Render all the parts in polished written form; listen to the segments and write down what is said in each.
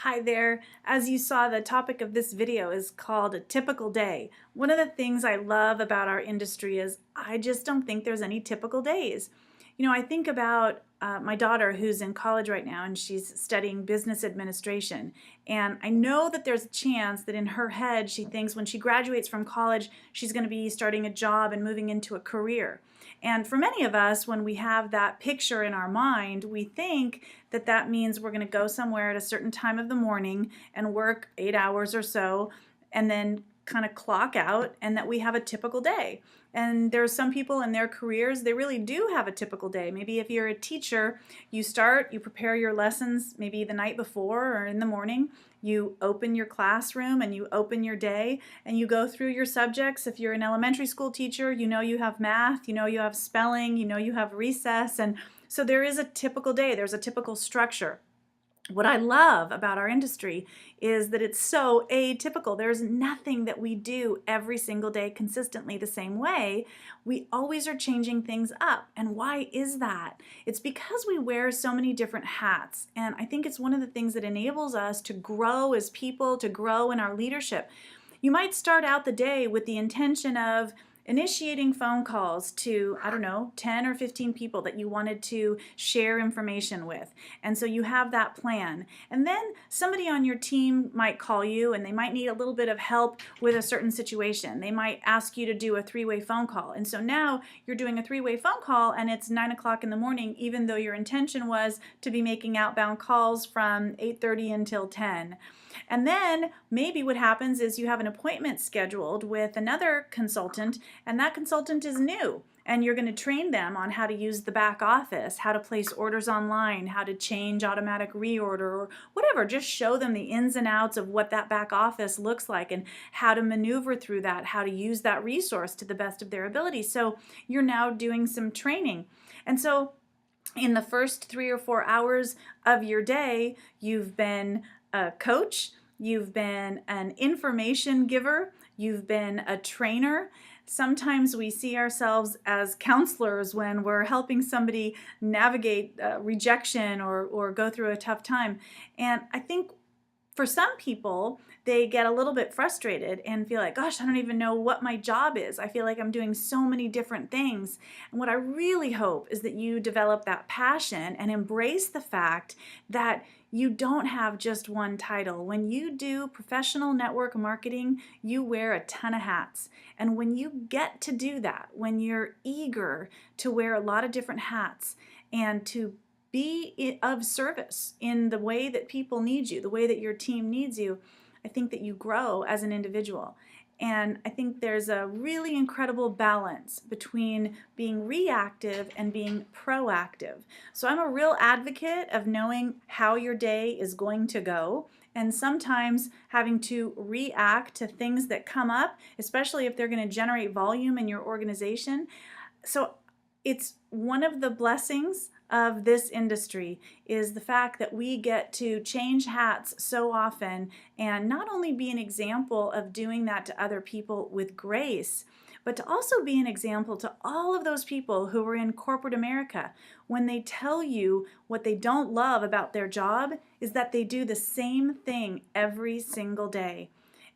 Hi there. As you saw, the topic of this video is called a typical day. One of the things I love about our industry is I just don't think there's any typical days. I think about my daughter who's in college right now and she's studying business administration. And I know that there's a chance that in her head she thinks when she graduates from college, she's going to be starting a job and moving into a career. And for many of us, when we have that picture in our mind, we think that that means we're going to go somewhere at a certain time of the morning and work 8 hours or so and then kind of clock out, and that we have a typical day. And there's some people in their careers, they really do have a typical day. Maybe if you're a teacher, you prepare your lessons maybe the night before or in the morning. You open your classroom and you open your day and you go through your subjects. If you're an elementary school teacher, you know you have math, you know you have spelling, you know you have recess. And so there is a typical day, there's a typical structure. What I love about our industry is that it's so atypical. There's nothing that we do every single day consistently the same way. We always are changing things up. And why is that? It's because we wear so many different hats. And I think it's one of the things that enables us to grow as people, to grow in our leadership. You might start out the day with the intention of initiating phone calls to, I don't know, 10 or 15 people that you wanted to share information with. And so you have that plan. And then somebody on your team might call you and they might need a little bit of help with a certain situation. They might ask you to do a three-way phone call. And so now you're doing a three-way phone call and it's 9 o'clock in the morning, even though your intention was to be making outbound calls from 8:30 until 10. And then maybe what happens is you have an appointment scheduled with another consultant, and that consultant is new. And you're going to train them on how to use the back office, how to place orders online, how to change automatic reorder or whatever. Just show them the ins and outs of what that back office looks like and how to maneuver through that, how to use that resource to the best of their ability. So you're now doing some training. And so in the first 3 or 4 hours of your day, you've been a coach, you've been an information giver, you've been a trainer. Sometimes we see ourselves as counselors when we're helping somebody navigate rejection or go through a tough time. And I think for some people, they get a little bit frustrated and feel like, gosh, I don't even know what my job is. I feel like I'm doing so many different things. And what I really hope is that you develop that passion and embrace the fact that you don't have just one title. When you do professional network marketing, you wear a ton of hats. And when you get to do that, when you're eager to wear a lot of different hats and to be of service in the way that people need you, the way that your team needs you, I think that you grow as an individual. And I think there's a really incredible balance between being reactive and being proactive. So I'm a real advocate of knowing how your day is going to go, and sometimes having to react to things that come up, especially if they're going to generate volume in your organization. So it's one of the blessings of this industry is the fact that we get to change hats so often and not only be an example of doing that to other people with grace, but to also be an example to all of those people who are in corporate America when they tell you what they don't love about their job is that they do the same thing every single day.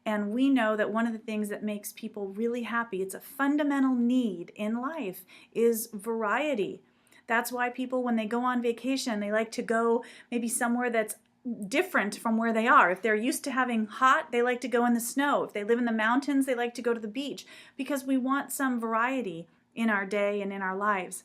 And we know that one of the things that makes people really happy, it's a fundamental need in life, is variety. That's why people, when they go on vacation, they like to go maybe somewhere that's different from where they are. If they're used to having hot, they like to go in the snow. If they live in the mountains, they like to go to the beach because we want some variety in our day and in our lives.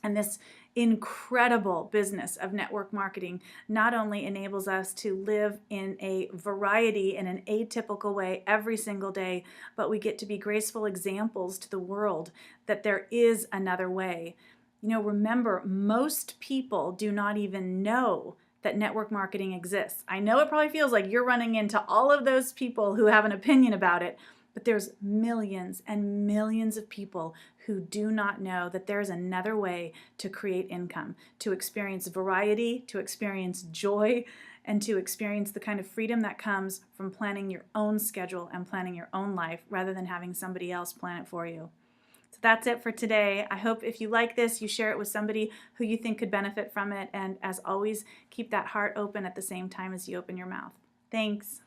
And this incredible business of network marketing not only enables us to live in a variety in an atypical way every single day, but we get to be graceful examples to the world that there is another way. Remember, most people do not even know that network marketing exists. I know it probably feels like you're running into all of those people who have an opinion about it, but there's millions and millions of people who do not know that there's another way to create income, to experience variety, to experience joy, and to experience the kind of freedom that comes from planning your own schedule and planning your own life rather than having somebody else plan it for you. So that's it for today. I hope if you like this, you share it with somebody who you think could benefit from it. And as always, keep that heart open at the same time as you open your mouth. Thanks.